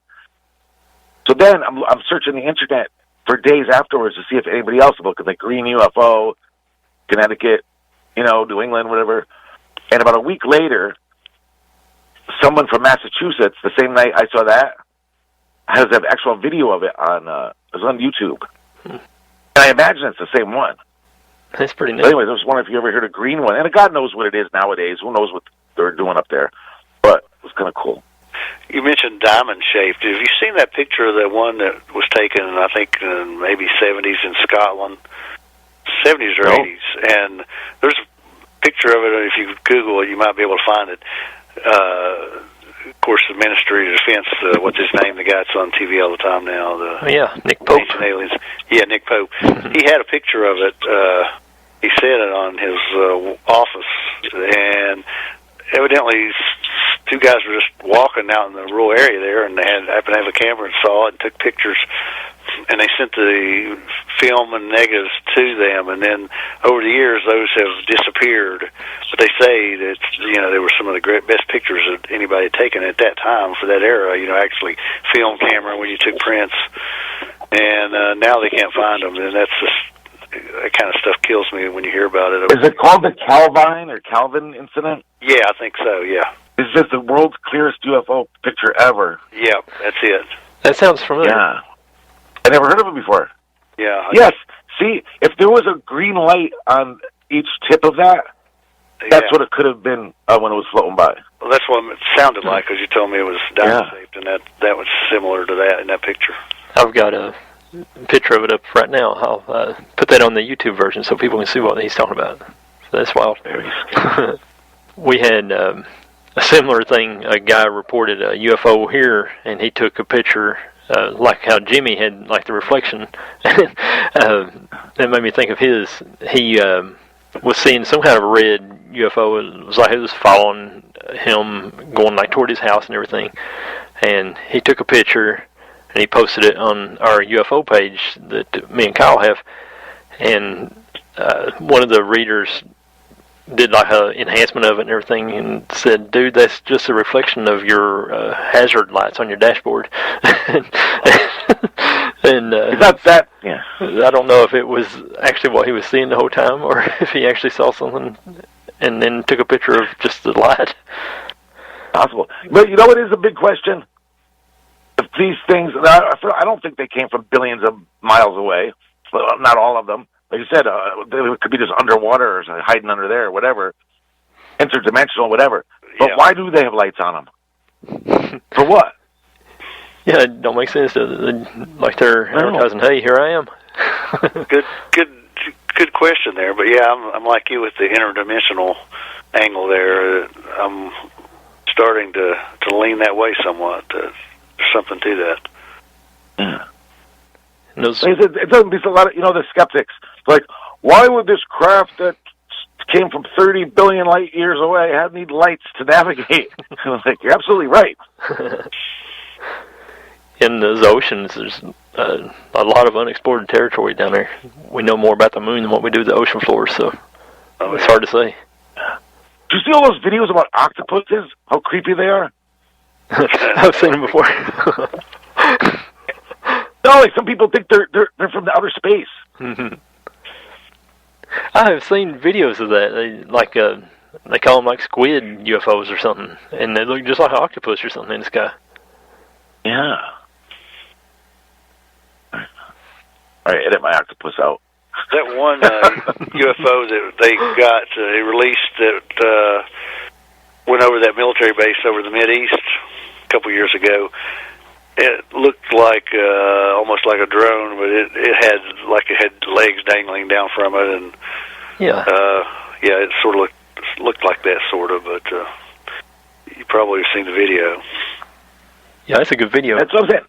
Speaker 8: So then I'm searching the internet for days afterwards to see if anybody else looked at the green UFO, Connecticut, New England, whatever. And about a week later, someone from Massachusetts, the same night I saw that, has an actual video of it on YouTube. And I imagine it's the same one.
Speaker 7: That's pretty neat.
Speaker 8: But anyways, I was wondering if you ever heard a green one. And God knows what it is nowadays. Who knows what they're doing up there. But it was kind of cool.
Speaker 9: You mentioned diamond-shaped. Have you seen that picture of the one that was taken, I think, in maybe 70s in Scotland? 70s or 80s. And there's a picture of it. If you Google it, you might be able to find it. Of course, the Ministry of Defense, what's his name, the guy that's on TV all the time now.
Speaker 7: Nick Pope.
Speaker 9: Ancient Aliens. Yeah, Nick Pope. He had a picture of it. He said it on his office, and evidently 2 guys were just walking out in the rural area there, and they happened to have a camera and saw it and took pictures, and they sent the film and negatives to them, and then over the years those have disappeared. But they say that they were some of the best pictures that anybody had taken at that time for that era. Actually film camera when you took prints, and now they can't find them, and that's just. That kind of stuff kills me when you hear about it.
Speaker 8: Is it called the Calvin incident?
Speaker 9: Yeah, I think so, yeah.
Speaker 8: It's just the world's clearest UFO picture ever.
Speaker 9: Yeah, that's it.
Speaker 7: That sounds familiar.
Speaker 8: Yeah. I never heard of it before.
Speaker 9: Yeah.
Speaker 8: Yes. See, if there was a green light on each tip of that, that's what it could have been when it was floating by.
Speaker 9: Well, that's what it sounded like, because you told me it was diamond-shaped, and that was similar to that in that picture.
Speaker 7: I've got a picture of it up right now. I'll put that on the YouTube version so people can see what he's talking about. So that's wild. We had a similar thing. A guy reported a UFO here, and he took a picture like how Jimmy had, like the reflection. That made me think of his. He was seeing some kind of a red UFO. It was like it was following him, going like toward his house and everything. And he took a picture, and he posted it on our UFO page that me and Kyle have. And one of the readers did like an enhancement of it and everything, and said, "Dude, that's just a reflection of your hazard lights on your dashboard." And
Speaker 8: that's that. Yeah.
Speaker 7: I don't know if it was actually what he was seeing the whole time, or if he actually saw something and then took a picture of just the light.
Speaker 8: Possible. But you know what is a big question? If these things, I don't think they came from billions of miles away. Not all of them. Like you said, they could be just underwater or hiding under there or whatever. Interdimensional, whatever. But why do they have lights on them? For what?
Speaker 7: Yeah, it don't make sense. Like they're advertising, hey, here I am.
Speaker 9: Good question there. But yeah, I'm like you with the interdimensional angle there. I'm starting to lean that way somewhat. There's something to that.
Speaker 8: Yeah. It doesn't be a lot of, the skeptics. Like, why would this craft that came from 30 billion light years away need lights to navigate? Like, you're absolutely right.
Speaker 7: In those oceans, there's a lot of unexplored territory down there. We know more about the moon than what we do the ocean floor, so it's hard to say.
Speaker 8: Do you see all those videos about octopuses? How creepy they are?
Speaker 7: I've seen them before.
Speaker 8: No, like some people think they're from the outer space.
Speaker 7: Mm-hmm. I have seen videos of that. They call them like squid UFOs or something, and they look just like an octopus or something in the sky.
Speaker 8: Yeah. All right, edit my octopus out.
Speaker 9: That one UFO that they got, they released that went over that military base over the Mideast a couple years ago. It looked like almost like a drone, but it had legs dangling down from it, and it sort of looked like that sort of. But you probably have seen the video.
Speaker 7: Yeah, that's a good video.
Speaker 8: That's what I'm saying.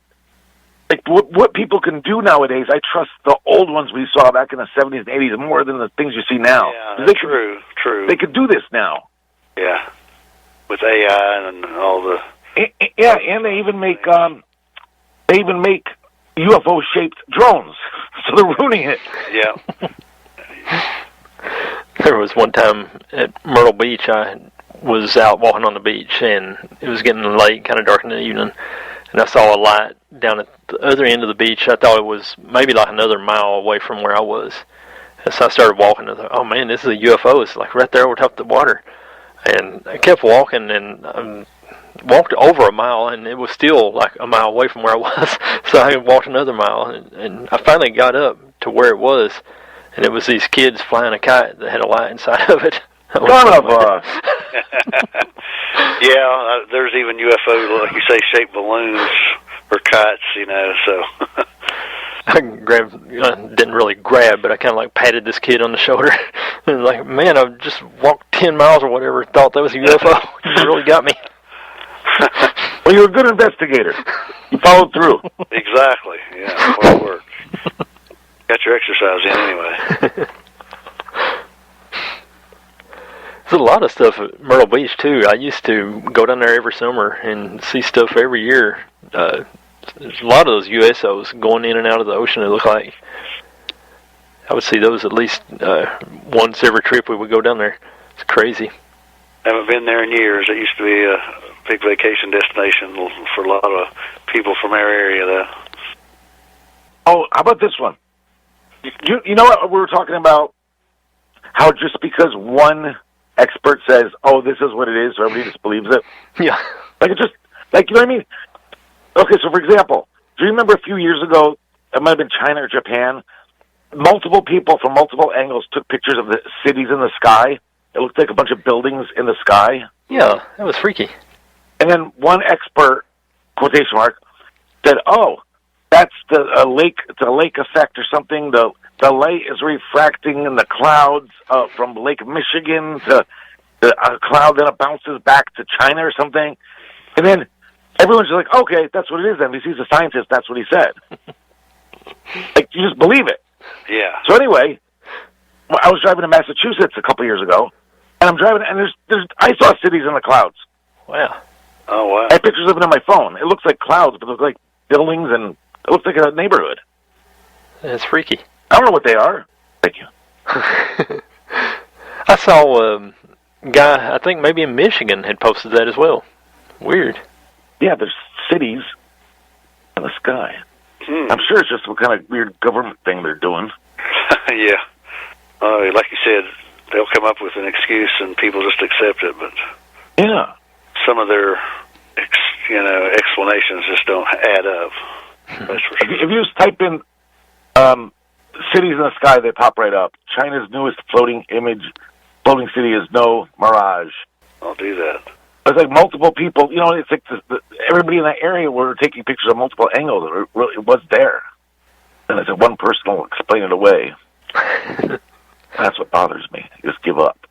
Speaker 8: Like what people can do nowadays, I trust the old ones we saw back in the 70s and 80s more than the things you see now.
Speaker 9: Yeah, that's true.
Speaker 8: They could do this now.
Speaker 9: Yeah, with AI and all the.
Speaker 8: Yeah, and they even make UFO-shaped drones, so they're ruining it.
Speaker 9: Yeah.
Speaker 7: There was one time at Myrtle Beach, I was out walking on the beach, and it was getting late, kind of dark in the evening, and I saw a light down at the other end of the beach. I thought it was maybe like another mile away from where I was. And so I started walking, and I thought, oh man, this is a UFO. It's like right there over top of the water. And I kept walking, and walked over a mile, and it was still like a mile away from where I was. So I walked another mile, and I finally got up to where it was, and it was these kids flying a kite that had a light inside of it.
Speaker 9: Yeah, there's even UFO, like you say, shaped balloons or kites, so.
Speaker 7: I didn't really grab, but I kind of like patted this kid on the shoulder. And like, man, I just walked 10 miles or whatever, thought that was a UFO. You really got me.
Speaker 8: Well, you're a good investigator. You followed through.
Speaker 9: Exactly. Yeah, well it worked. Got your exercise in anyway.
Speaker 7: There's a lot of stuff at Myrtle Beach, too. I used to go down there every summer and see stuff every year. There's a lot of those USOs going in and out of the ocean, it looked like. I would see those at least once every trip we would go down there. It's crazy.
Speaker 9: Haven't been there in years. It used to be a big vacation destination for a lot of people from our area, though.
Speaker 8: Oh, how about this one? You know what we were talking about? How just because one expert says, oh, this is what it is, so everybody just believes it?
Speaker 7: Yeah.
Speaker 8: Like, you know what I mean? Okay, so for example, do you remember a few years ago, it might have been China or Japan, multiple people from multiple angles took pictures of the cities in the sky? It looked like a bunch of buildings in the sky.
Speaker 7: Yeah, that was freaky.
Speaker 8: And then one expert, quotation mark, said, oh, that's the lake effect or something. The light is refracting in the clouds from Lake Michigan to a cloud, then it bounces back to China or something. And then everyone's just like, okay, that's what it is then. Because he's a scientist, that's what he said. Like, you just believe it.
Speaker 9: Yeah.
Speaker 8: So anyway, I was driving to Massachusetts a couple years ago, and I'm driving, and I saw cities in the clouds.
Speaker 7: Wow.
Speaker 9: Oh, wow.
Speaker 8: I have pictures of it on my phone. It looks like clouds, but it looks like buildings, and it looks like a neighborhood.
Speaker 7: That's freaky.
Speaker 8: I don't know what they are. Thank you.
Speaker 7: I saw a guy, I think maybe in Michigan, had posted that as well. Weird.
Speaker 8: Yeah, there's cities in the sky. I'm sure it's just some kind of weird government thing they're doing.
Speaker 9: Yeah. Like you said, they'll come up with an excuse and people just accept it. But
Speaker 8: yeah.
Speaker 9: some of their explanations just don't add up. That's for sure.
Speaker 8: If you just type in cities in the sky, they pop right up. China's newest floating city is no mirage.
Speaker 9: I'll do that.
Speaker 8: It's like multiple people. It's like everybody in that area were taking pictures of multiple angles. It was there, and it's like one person will explain it away. That's what bothers me. You just give up.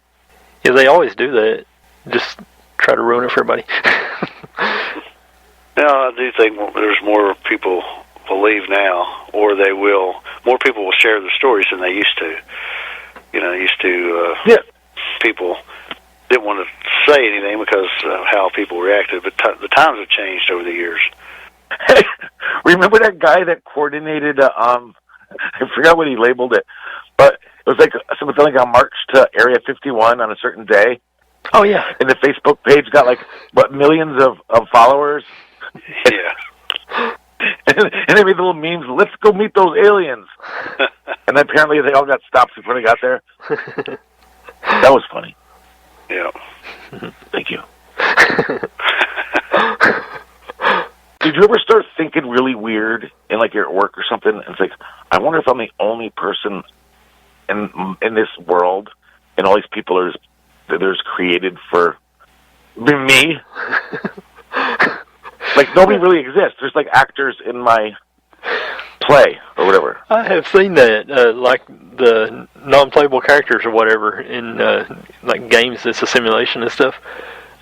Speaker 7: Yeah, they always do that. Just try to ruin it for everybody.
Speaker 9: No, I do think there's more people believe now, or more people will share their stories than they used to. People didn't want to say anything because of how people reacted, but the times have changed over the years.
Speaker 8: Hey, remember that guy that coordinated, I forgot what he labeled it, but it was like something like a march to Area 51 on a certain day?
Speaker 7: Oh, yeah.
Speaker 8: And the Facebook page got millions of followers?
Speaker 9: Yeah.
Speaker 8: And they made little memes, let's go meet those aliens. And apparently they all got stopped before they got there. That was funny.
Speaker 9: Yeah.
Speaker 8: Thank you. Did you ever start thinking really weird in you're at work or something? And it's like, I wonder if I'm the only person in this world, and all these people there's created for me. Nobody really exists. There's actors in my play or whatever.
Speaker 7: I have seen that, the non-playable characters or whatever in games that's a simulation and stuff.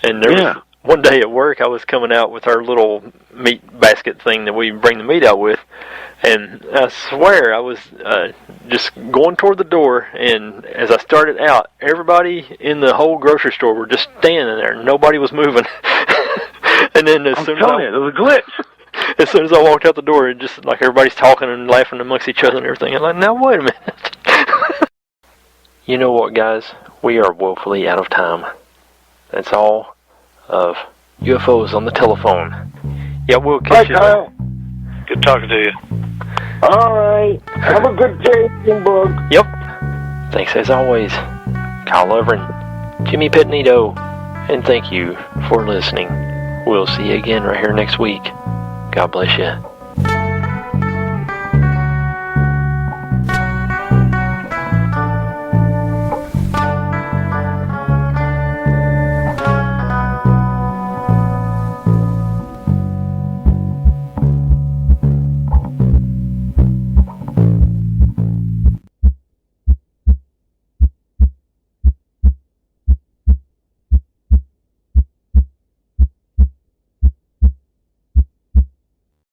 Speaker 7: And there was one day at work, I was coming out with our little meat basket thing that we bring the meat out with, and I swear I was just going toward the door, and as I started out, everybody in the whole grocery store were just standing there. Nobody was moving. And then as soon as
Speaker 8: it was a glitch.
Speaker 7: As soon as I walked out the door, it just everybody's talking and laughing amongst each other and everything. I'm like, now wait a minute. You know what, guys? We are woefully out of time. That's all of UFOs on the telephone. Yeah, we'll catch you later.
Speaker 9: Good talking to you.
Speaker 8: All right. Have a good day, Junebug.
Speaker 7: Yep. Thanks as always, Kyle Lovren, Jimmy Petnito, and thank you for listening. We'll see you again right here next week. God bless you.